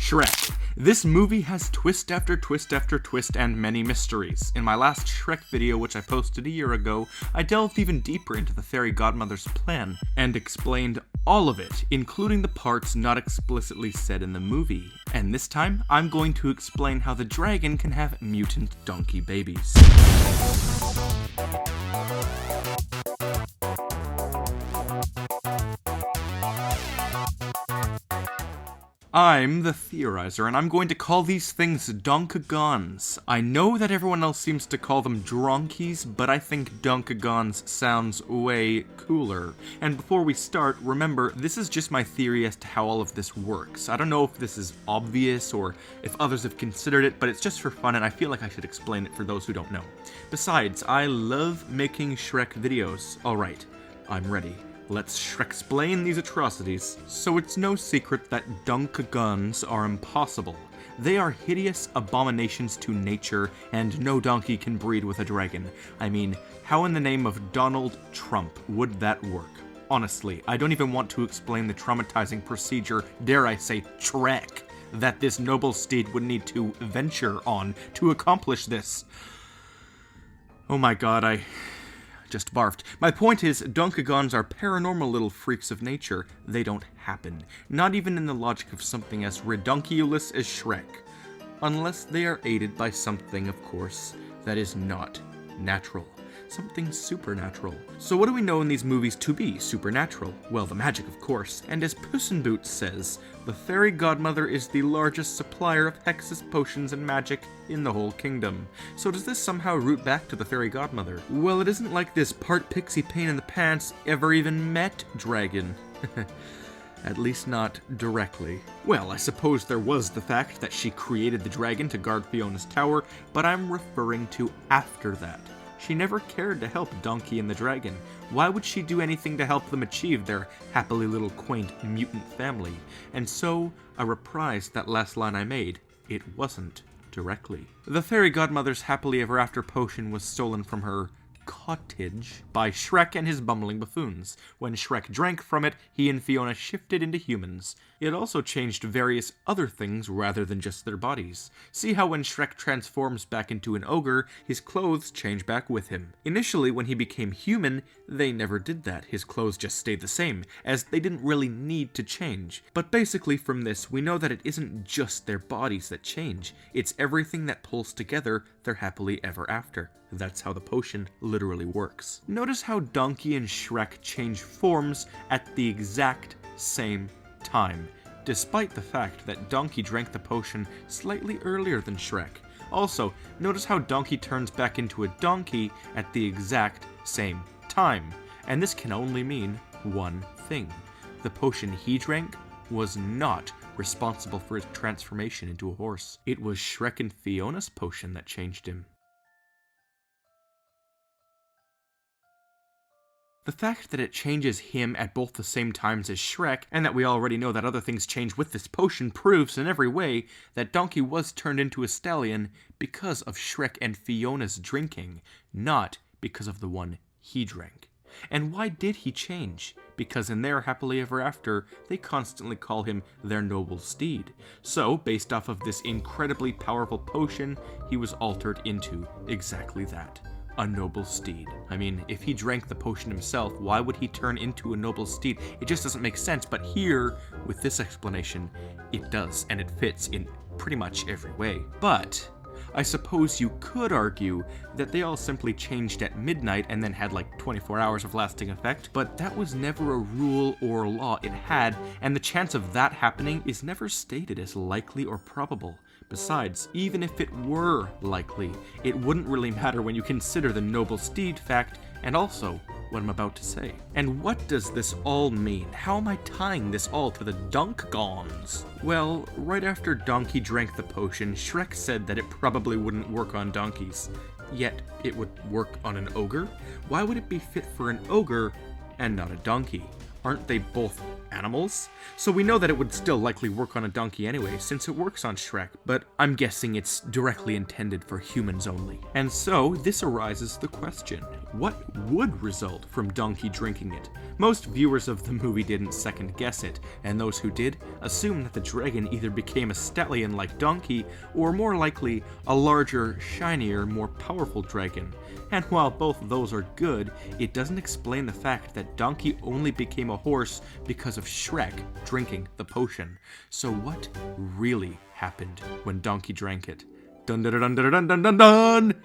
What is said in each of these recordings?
Shrek. This movie has twist after twist after twist and many mysteries. In my last Shrek video, which I posted a year ago, I delved even deeper into the Fairy Godmother's plan and explained all of it, including the parts not explicitly said in the movie. And this time, I'm going to explain how the dragon can have mutant donkey babies. I'm the Theorizer, and I'm going to call these things donkagons. I know that everyone else seems to call them Dronkeys, but I think donkagons sounds way cooler. And before we start, remember, this is just my theory as to how all of this works. I don't know if this is obvious or if others have considered it, but it's just for fun, and I feel like I should explain it for those who don't know. Besides, I love making Shrek videos. Alright, I'm ready. Let's Shrek-splain these atrocities. So it's no secret that donkagons are impossible. They are hideous abominations to nature, and no donkey can breed with a dragon. I mean, how in the name of Donald Trump would that work? Honestly, I don't even want to explain the traumatizing procedure, dare I say trek, that this noble steed would need to venture on to accomplish this. Oh my god, I just barfed. My point is, donkagons are paranormal little freaks of nature. They don't happen. Not even in the logic of something as redunculous as Shrek. Unless they are aided by something, of course, that is not natural. Something supernatural. So what do we know in these movies to be supernatural? Well, the magic, of course. And as Puss in Boots says, the Fairy Godmother is the largest supplier of hexes, potions, and magic in the whole kingdom. So does this somehow root back to the Fairy Godmother? Well, it isn't like this part pixie pain in the pants ever even met Dragon. At least not directly. Well, I suppose there was the fact that she created the dragon to guard Fiona's tower, but I'm referring to after that. She never cared to help Donkey and the dragon. Why would she do anything to help them achieve their happily little quaint mutant family? And so, I reprised that last line I made. It wasn't directly. The Fairy Godmother's happily ever after potion was stolen from her cottage by Shrek and his bumbling buffoons. When Shrek drank from it, he and Fiona shifted into humans. It also changed various other things rather than just their bodies. See how when Shrek transforms back into an ogre, his clothes change back with him. Initially, when he became human, they never did that. His clothes just stayed the same, as they didn't really need to change. But basically from this, we know that it isn't just their bodies that change. It's everything that pulls together their happily ever after. That's how the potion literally works. Notice how Donkey and Shrek change forms at the exact same time, despite the fact that Donkey drank the potion slightly earlier than Shrek. Also, notice how Donkey turns back into a donkey at the exact same time. And this can only mean one thing. The potion he drank was not responsible for his transformation into a horse. It was Shrek and Fiona's potion that changed him. The fact that it changes him at both the same times as Shrek, and that we already know that other things change with this potion, proves in every way that Donkey was turned into a stallion because of Shrek and Fiona's drinking, not because of the one he drank. And why did he change? Because in their happily ever after, they constantly call him their noble steed. So, based off of this incredibly powerful potion, he was altered into exactly that. A noble steed. I mean, if he drank the potion himself, why would he turn into a noble steed? It just doesn't make sense, but here, with this explanation, it does, and it fits in pretty much every way. But I suppose you could argue that they all simply changed at midnight and then had like 24 hours of lasting effect, but that was never a rule or law it had, and the chance of that happening is never stated as likely or probable. Besides, even if it were likely, it wouldn't really matter when you consider the noble steed fact, and also what I'm about to say. And what does this all mean? How am I tying this all to the donkagons? Well, right after Donkey drank the potion, Shrek said that it probably wouldn't work on donkeys. Yet, it would work on an ogre? Why would it be fit for an ogre and not a donkey? aren't they both animals? So we know that it would still likely work on a donkey anyway, since it works on Shrek, but I'm guessing it's directly intended for humans only. And so, this arises the question, what would result from Donkey drinking it? Most viewers of the movie didn't second guess it, and those who did assumed that the dragon either became a stallion like Donkey, or more likely, a larger, shinier, more powerful dragon. And while both of those are good, it doesn't explain the fact that Donkey only became a horse because of Shrek drinking the potion. So what really happened when Donkey drank it? Dun dun dun dun dun dun dun dun!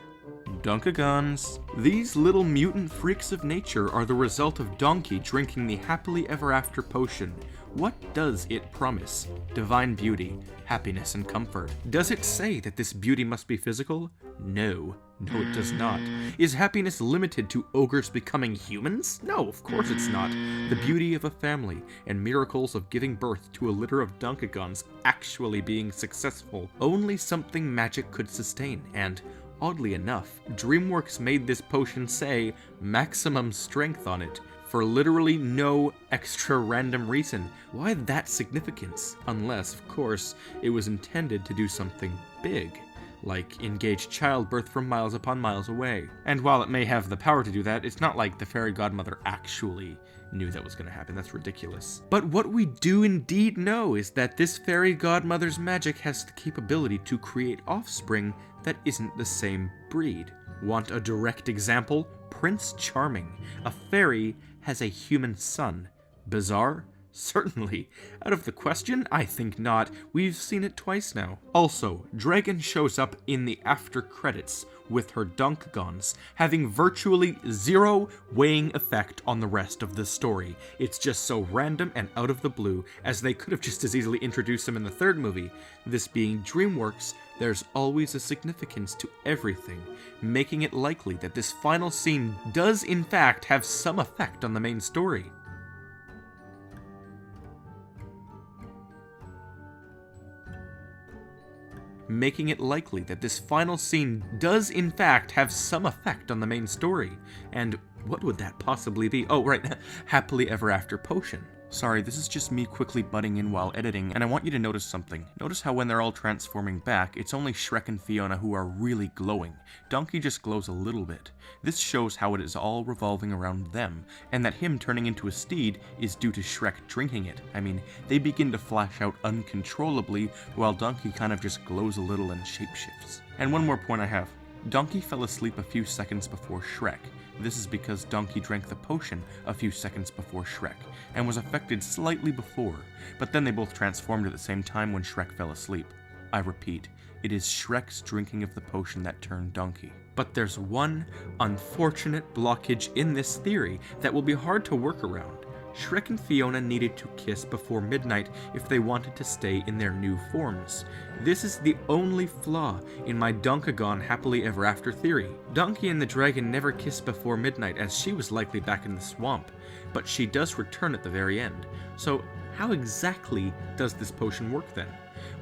Donkagons. These little mutant freaks of nature are the result of Donkey drinking the happily ever after potion. What does it promise? Divine beauty, happiness, and comfort. Does it say that this beauty must be physical? No. No, it does not. Is happiness limited to ogres becoming humans? No, of course it's not. The beauty of a family and miracles of giving birth to a litter of donkagons actually being successful, only something magic could sustain, and oddly enough, DreamWorks made this potion say maximum strength on it, for literally no extra random reason. Why that significance? Unless, of course, it was intended to do something big, like engage childbirth from miles upon miles away. And while it may have the power to do that, it's not like the Fairy Godmother actually knew that was going to happen. That's ridiculous. But what we do indeed know is that this Fairy Godmother's magic has the capability to create offspring that isn't the same breed. Want a direct example? Prince Charming. A fairy has a human son. Bizarre? Certainly. Out of the question? I think not. We've seen it twice now. Also, Dragon shows up in the after credits with her donkagons, having virtually zero weighing effect on the rest of the story. It's just so random and out of the blue, as they could have just as easily introduced them in the third movie. This being DreamWorks, there's always a significance to everything, making it likely that this final scene does in fact have some effect on the main story. Making it likely that this final scene does in fact have some effect on the main story. And what would that possibly be? Oh, right, happily ever after potion. Sorry, this is just me quickly butting in while editing, and I want you to notice something. Notice how when they're all transforming back, it's only Shrek and Fiona who are really glowing. Donkey just glows a little bit. This shows how it is all revolving around them, and that him turning into a steed is due to Shrek drinking it. I mean, they begin to flash out uncontrollably, while Donkey kind of just glows a little and shapeshifts. And one more point I have. Donkey fell asleep a few seconds before Shrek. This is because Donkey drank the potion a few seconds before Shrek, and was affected slightly before, but then they both transformed at the same time when Shrek fell asleep. I repeat, it is Shrek's drinking of the potion that turned Donkey. But there's one unfortunate blockage in this theory that will be hard to work around. Shrek and Fiona needed to kiss before midnight if they wanted to stay in their new forms. This is the only flaw in my Donkagon happily ever after theory. Donkey and the dragon never kissed before midnight, as she was likely back in the swamp, but she does return at the very end. So how exactly does this potion work then?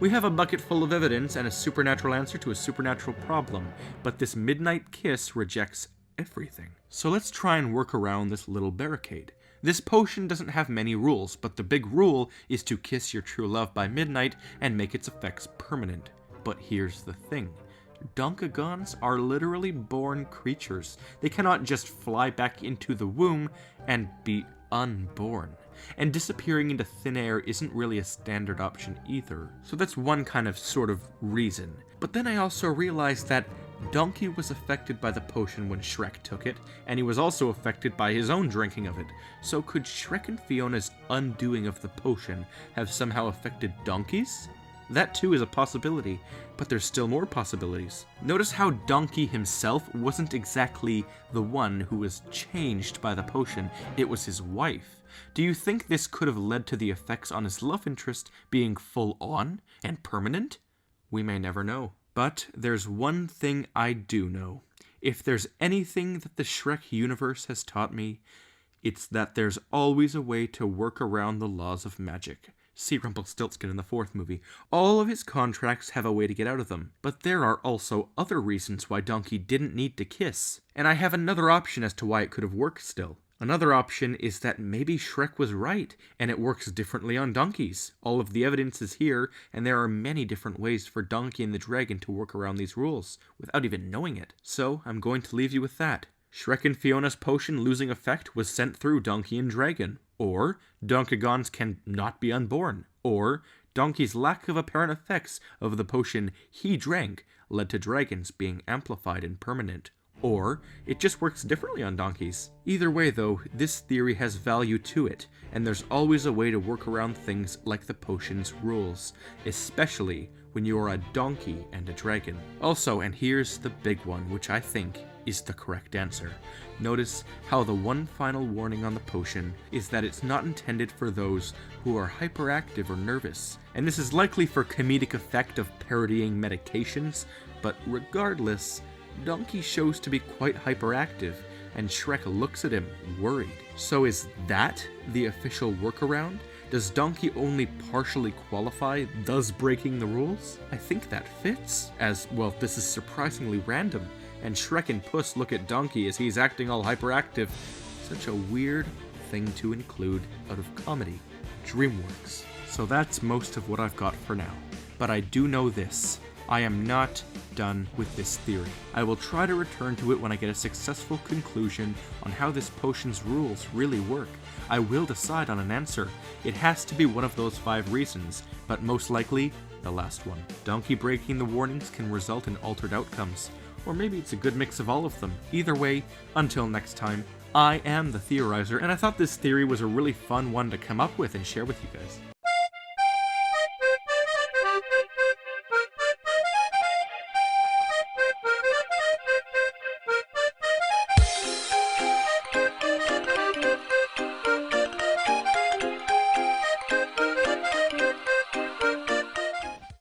We have a bucket full of evidence and a supernatural answer to a supernatural problem, but this midnight kiss rejects everything. So let's try and work around this little barricade. This potion doesn't have many rules, but the big rule is to kiss your true love by midnight and make its effects permanent. But here's the thing. Donkagons are literally born creatures. They cannot just fly back into the womb and be unborn. And disappearing into thin air isn't really a standard option either. So that's one kind of sort of reason. But then I also realized that Donkey was affected by the potion when Shrek took it, and he was also affected by his own drinking of it. So could Shrek and Fiona's undoing of the potion have somehow affected donkeys? That too is a possibility, but there's still more possibilities. Notice how Donkey himself wasn't exactly the one who was changed by the potion, it was his wife. Do you think this could have led to the effects on his love interest being full on and permanent? We may never know. But there's one thing I do know. If there's anything that the Shrek universe has taught me, it's that there's always a way to work around the laws of magic. See Rumpelstiltskin in the fourth movie. All of his contracts have a way to get out of them, but there are also other reasons why Donkey didn't need to kiss. And I have another option as to why it could have worked still. Another option is that maybe Shrek was right, and it works differently on donkeys. All of the evidence is here, and there are many different ways for Donkey and the Dragon to work around these rules, without even knowing it. So, I'm going to leave you with that. Shrek and Fiona's potion losing effect was sent through Donkey and Dragon. Or, donkagons can not be unborn. Or, Donkey's lack of apparent effects of the potion he drank led to dragons being amplified and permanent. Or, it just works differently on donkeys. Either way though, this theory has value to it, and there's always a way to work around things like the potion's rules, especially when you are a donkey and a dragon. Also, and here's the big one, which I think is the correct answer. Notice how the one final warning on the potion is that it's not intended for those who are hyperactive or nervous, and this is likely for comedic effect of parodying medications, but regardless, Donkey shows to be quite hyperactive, and Shrek looks at him, worried. So is that the official workaround? Does Donkey only partially qualify, thus breaking the rules? I think that fits, as, well, this is surprisingly random, and Shrek and Puss look at Donkey as he's acting all hyperactive. Such a weird thing to include out of comedy. DreamWorks. So that's most of what I've got for now. But I do know this. I am not done with this theory. I will try to return to it when I get a successful conclusion on how this potion's rules really work. I will decide on an answer. It has to be one of those 5 reasons, but most likely, the last one. Donkey breaking the warnings can result in altered outcomes, or maybe it's a good mix of all of them. Either way, until next time, I am the Theorizer, and I thought this theory was a really fun one to come up with and share with you guys.